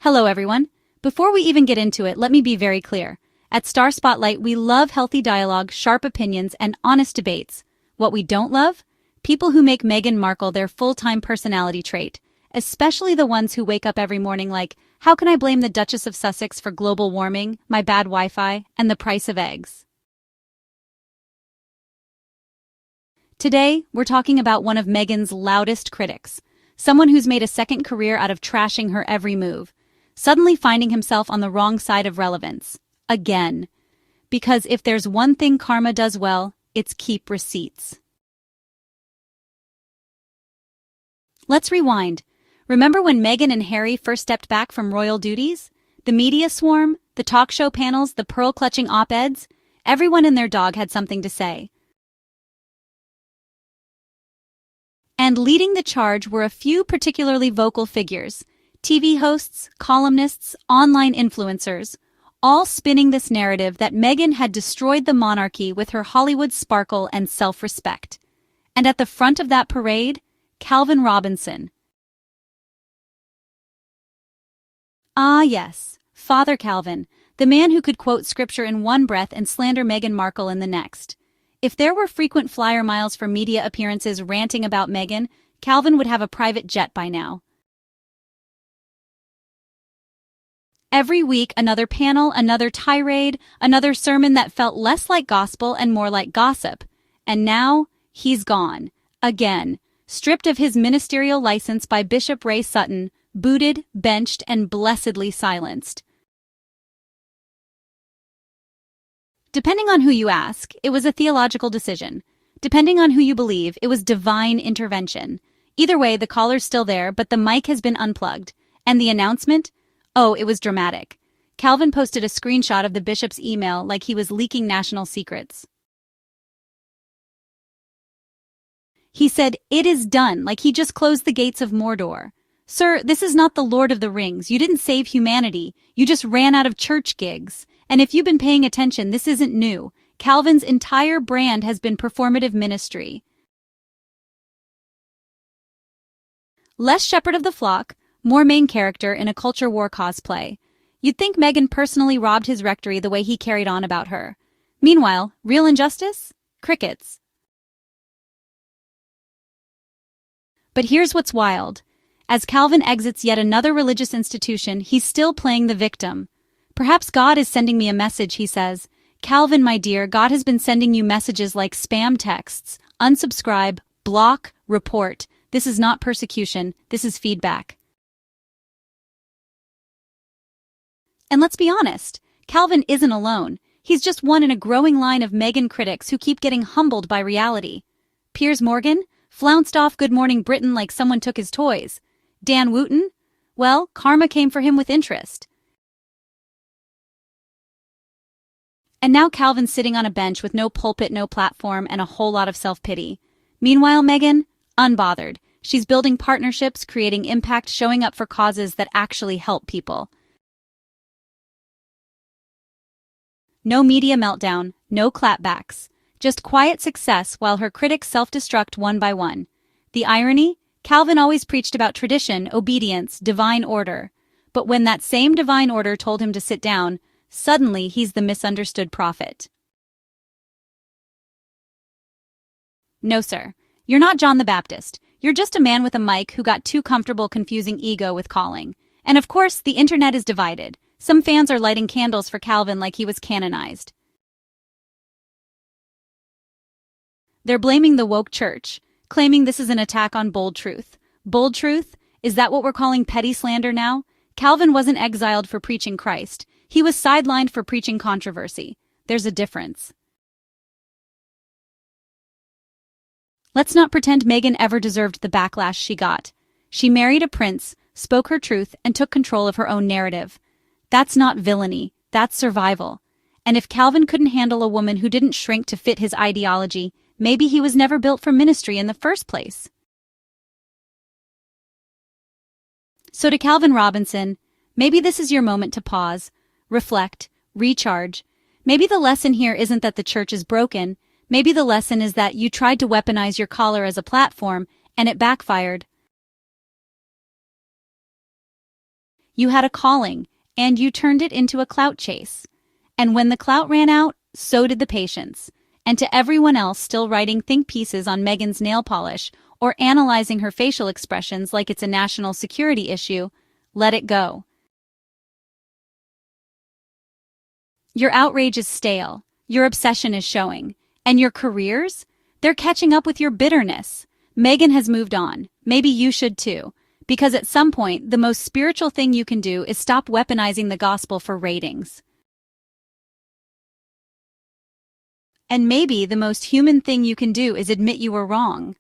Hello everyone. Before we even get into it, let me be very clear. At Star Spotlight, we love healthy dialogue, sharp opinions, and honest debates. What we don't love? People who make Meghan Markle their full-time personality trait, especially the ones who wake up every morning like, how can I blame the Duchess of Sussex for global warming, my bad Wi-Fi, and the price of eggs? Today, we're talking about one of Meghan's loudest critics, someone who's made a second career out of trashing her every move, suddenly finding himself on the wrong side of relevance. Again. Because if there's one thing karma does well, it's keep receipts. Let's rewind. Remember when Meghan and Harry first stepped back from royal duties? The media swarm, the talk show panels, the pearl-clutching op-eds? Everyone and their dog had something to say. And leading the charge were a few particularly vocal figures. TV hosts, columnists, online influencers, all spinning this narrative that Meghan had destroyed the monarchy with her Hollywood sparkle and self-respect. And at the front of that parade, Calvin Robinson. Ah yes, Father Calvin, the man who could quote scripture in one breath and slander Meghan Markle in the next. If there were frequent flyer miles for media appearances ranting about Meghan, Calvin would have a private jet by now. Every week, another panel, another tirade, another sermon that felt less like gospel and more like gossip. And now, he's gone. Again. Stripped of his ministerial license by Bishop Ray Sutton, booted, benched, and blessedly silenced. Depending on who you ask, it was a theological decision. Depending on who you believe, it was divine intervention. Either way, the collar's still there, but the mic has been unplugged. And the announcement? Oh, it was dramatic. Calvin posted a screenshot of the bishop's email like he was leaking national secrets. He said, "It is done," like he just closed the gates of Mordor. Sir, this is not the Lord of the Rings. You didn't save humanity. You just ran out of church gigs. And if you've been paying attention, this isn't new. Calvin's entire brand has been performative ministry. Less shepherd of the flock, more main character in a culture war cosplay. You'd think Meghan personally robbed his rectory the way he carried on about her. Meanwhile, real injustice? Crickets. But here's what's wild. As Calvin exits yet another religious institution, he's still playing the victim. Perhaps God is sending me a message, he says. Calvin, my dear, God has been sending you messages like spam texts, unsubscribe, block, report. This is not persecution, this is feedback. And let's be honest, Calvin isn't alone. He's just one in a growing line of Meghan critics who keep getting humbled by reality. Piers Morgan flounced off Good Morning Britain like someone took his toys. Dan Wootton? Well, karma came for him with interest. And now Calvin's sitting on a bench with no pulpit, no platform, and a whole lot of self-pity. Meanwhile, Meghan? Unbothered. She's building partnerships, creating impact, showing up for causes that actually help people. No media meltdown, no clapbacks. Just quiet success while her critics self-destruct one by one. The irony? Calvin always preached about tradition, obedience, divine order. But when that same divine order told him to sit down, suddenly he's the misunderstood prophet. No, sir. You're not John the Baptist. You're just a man with a mic who got too comfortable confusing ego with calling. And of course, the internet is divided. Some fans are lighting candles for Calvin like he was canonized. They're blaming the woke church, claiming this is an attack on bold truth. Bold truth? Is that what we're calling petty slander now? Calvin wasn't exiled for preaching Christ. He was sidelined for preaching controversy. There's a difference. Let's not pretend Meghan ever deserved the backlash she got. She married a prince, spoke her truth, and took control of her own narrative. That's not villainy, that's survival. And if Calvin couldn't handle a woman who didn't shrink to fit his ideology, maybe he was never built for ministry in the first place. So to Calvin Robinson, maybe this is your moment to pause, reflect, recharge. Maybe the lesson here isn't that the church is broken. Maybe the lesson is that you tried to weaponize your collar as a platform, and it backfired. You had a calling, and you turned it into a clout chase. And when the clout ran out, so did the patience. And to everyone else still writing think pieces on Meghan's nail polish or analyzing her facial expressions like it's a national security issue, let it go. Your outrage is stale, your obsession is showing, and your careers? They're catching up with your bitterness. Meghan has moved on. Maybe you should too. Because at some point, the most spiritual thing you can do is stop weaponizing the gospel for ratings. And maybe the most human thing you can do is admit you were wrong.